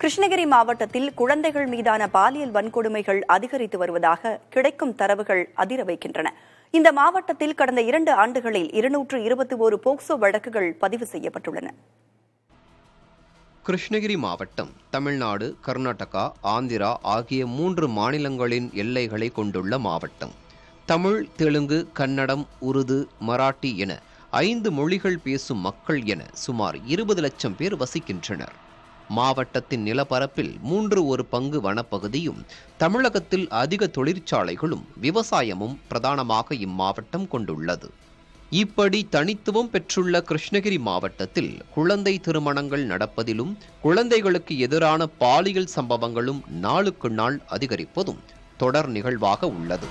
கிருஷ்ணகிரி மாவட்டத்தில் குழந்தைகள் மீதான பாலியல் வன்கொடுமைகள் அதிகரித்து வருவதாக கிடைக்கும் தரவுகள் அதிர வைக்கின்றன. இந்த மாவட்டத்தில் கடந்த 2 ஆண்டுகளில் 221 போக்சோ வழக்குகள் பதிவு செய்யப்பட்டுள்ளன. கிருஷ்ணகிரி மாவட்டம் தமிழ்நாடு, கர்நாடகா, ஆந்திரா ஆகிய 3 மாநிலங்களின் எல்லைகளை கொண்டுள்ள மாவட்டம். தமிழ், தெலுங்கு, கன்னடம், உருது, மராட்டி என 5 மொழிகள் பேசும் மக்கள் என சுமார் 20 லட்சம் பேர் வசிக்கின்றனர். மாவட்டத்தின் நிலப்பரப்பில் 3/4 பங்கு வனப்பகுதியும், தமிழகத்தில் அதிக தொழிற்சாலைகளும் விவசாயமும் பிரதானமாக இம்மாவட்டம் கொண்டுள்ளது. இப்படி தனித்துவம் பெற்றுள்ள கிருஷ்ணகிரி மாவட்டத்தில் குழந்தை திருமணங்கள் நடப்பதிலும் குழந்தைகளுக்கு எதிரான பாலியல் சம்பவங்களும் நாளுக்கு நாள் அதிகரிப்பதும் தொடர் நிகழ்வாக உள்ளது.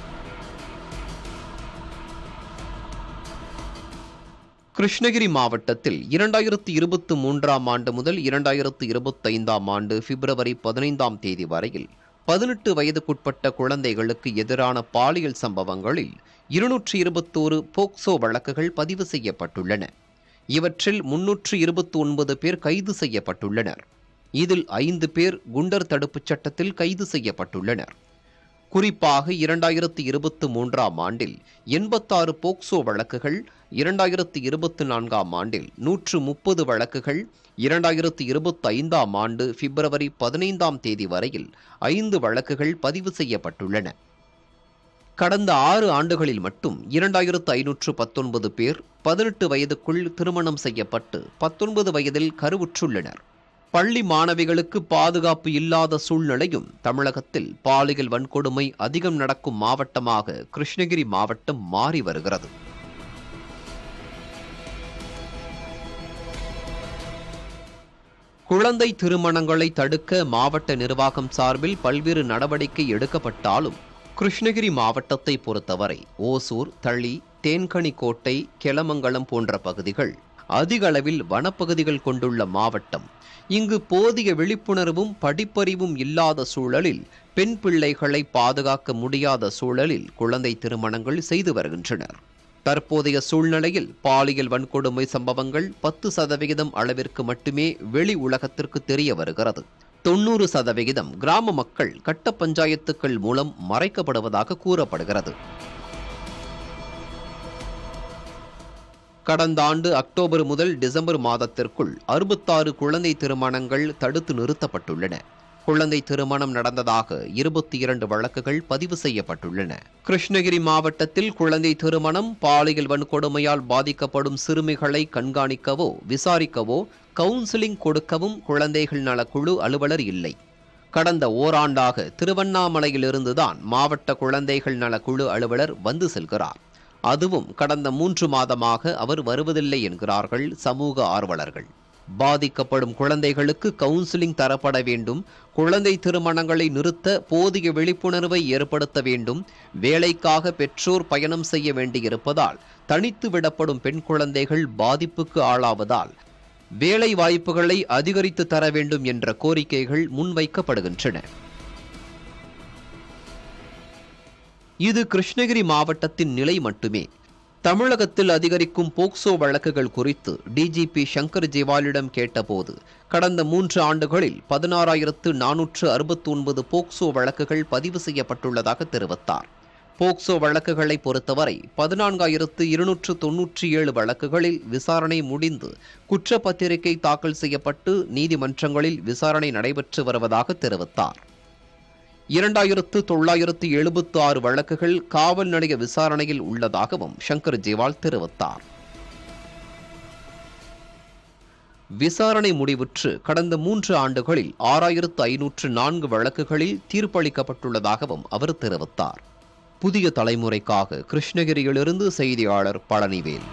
கிருஷ்ணகிரி மாவட்டத்தில் 2023ஆம் ஆண்டு முதல் 2025ஆம் ஆண்டு பிப்ரவரி 15ஆம் தேதி வரையில் 18 வயதுக்குட்பட்ட குழந்தைகளுக்கு எதிரான பாலியல் சம்பவங்களில் 221 போக்சோ வழக்குகள் பதிவு செய்யப்பட்டுள்ளன. இவற்றில் 329 பேர் கைது செய்யப்பட்டுள்ளனர். இதில் 5 பேர் குண்டர் தடுப்புச் சட்டத்தில் கைது செய்யப்பட்டுள்ளனர். குறிப்பாக 2023ஆம் ஆண்டில் 86 போக்சோ வழக்குகள், 2024ஆம் ஆண்டில் 130 வழக்குகள், 2025ஆம் ஆண்டு பிப்ரவரி 15ஆம் தேதி வரையில் 5 வழக்குகள் பதிவு செய்யப்பட்டுள்ளன. கடந்த 6 ஆண்டுகளில் மட்டும் 2519 பேர் 18 வயதுக்குள் திருமணம் செய்யப்பட்டு 19 வயதில் கருவுற்றுள்ளனர். பள்ளி மாணவிகளுக்கு பாதுகாப்பு இல்லாத சூழ்நிலையும் தமிழகத்தில் பாலியல் வன்கொடுமை அதிகம் நடக்கும் மாவட்டமாக கிருஷ்ணகிரி மாவட்டம் மாறி வருகிறது. குழந்தை திருமணங்களை தடுக்க மாவட்ட நிர்வாகம் சார்பில் பல்வேறு நடவடிக்கை எடுக்கப்பட்டாலும் கிருஷ்ணகிரி மாவட்டத்தை பொறுத்தவரை ஓசூர், தளி, தேன்கனிக்கோட்டை, கெலமங்கலம் போன்ற பகுதிகள் அதிக அளவில் வனப்பகுதிகள் கொண்டுள்ள மாவட்டம். இங்கு போதிய விழிப்புணர்வும் படிப்பறிவும் இல்லாத சூழலில் பெண் பிள்ளைகளை பாதுகாக்க முடியாத சூழலில் குழந்தை திருமணங்கள் செய்து வருகின்றனர். தற்போதைய சூழ்நிலையில் பாலியல் வன்கொடுமை சம்பவங்கள் 10% அளவிற்கு மட்டுமே வெளி உலகத்திற்கு தெரிய வருகிறது. 90% கிராம மக்கள் கட்ட பஞ்சாயத்துக்கள் மூலம் மறைக்கப்படுவதாக கூறப்படுகிறது. கடந்த ஆண்டு அக்டோபர் முதல் டிசம்பர் மாதத்திற்குள் 66 குழந்தை திருமணங்கள் தடுத்து நிறுத்தப்பட்டுள்ளன. குழந்தை திருமணம் நடந்ததாக 22 வழக்குகள் பதிவு செய்யப்பட்டுள்ளன. கிருஷ்ணகிரி மாவட்டத்தில் குழந்தை திருமணம், பாலியல் வன்கொடுமையால் பாதிக்கப்படும் சிறுமிகளை கண்காணிக்கவோ விசாரிக்கவோ கவுன்சிலிங் கொடுக்கவும் குழந்தைகள் நலக்குழு அலுவலர் இல்லை. கடந்த ஓராண்டாக திருவண்ணாமலையிலிருந்துதான் மாவட்ட குழந்தைகள் நலக்குழு அலுவலர் வந்து செல்கிறார். அதுவும் கடந்த 3 மாதமாக அவர் வருவதில்லை என்கிறார்கள் சமூக ஆர்வலர்கள். பாதிக்கப்படும் குழந்தைகளுக்கு கவுன்சிலிங் தரப்பட வேண்டும். குழந்தை திருமணங்களை நிறுத்த போதிய விழிப்புணர்வை ஏற்படுத்த வேண்டும். வேலைக்காக பெற்றோர் பயணம் செய்ய வேண்டியிருப்பதால் தனித்து விடப்படும் பெண் குழந்தைகள் பாதிப்புக்கு ஆளாவதால் வேலை வாய்ப்புகளை அதிகரித்து தர வேண்டும் என்ற கோரிக்கைகள் முன்வைக்கப்படுகின்றன. இது கிருஷ்ணகிரி மாவட்டத்தின் நிலை மட்டுமே. தமிழகத்தில் அதிகரிக்கும் போக்சோ வழக்குகள் குறித்து டிஜிபி சங்கர் ஜிவாலிடம் கேட்டபோது கடந்த 3 ஆண்டுகளில் 16,469 போக்சோ வழக்குகள் பதிவு செய்யப்பட்டுள்ளதாக தெரிவித்தார். போக்சோ வழக்குகளை பொறுத்தவரை 14,297 வழக்குகளில் விசாரணை முடிந்து குற்றப்பத்திரிகை தாக்கல் செய்யப்பட்டு நீதிமன்றங்களில் விசாரணை நடைபெற்று வருவதாக தெரிவித்தார். 2,976 வழக்குகள் காவல் நிலைய விசாரணையில் உள்ளதாகவும் சங்கர் ஜிவால் தெரிவித்தார். விசாரணை முடிவுற்று கடந்த 3 ஆண்டுகளில் 6,504 வழக்குகளில் தீர்ப்பளிக்கப்பட்டுள்ளதாகவும் அவர் தெரிவித்தார். புதிய தலைமுறைக்காக கிருஷ்ணகிரியிலிருந்து செய்தியாளர் பழனிவேல்.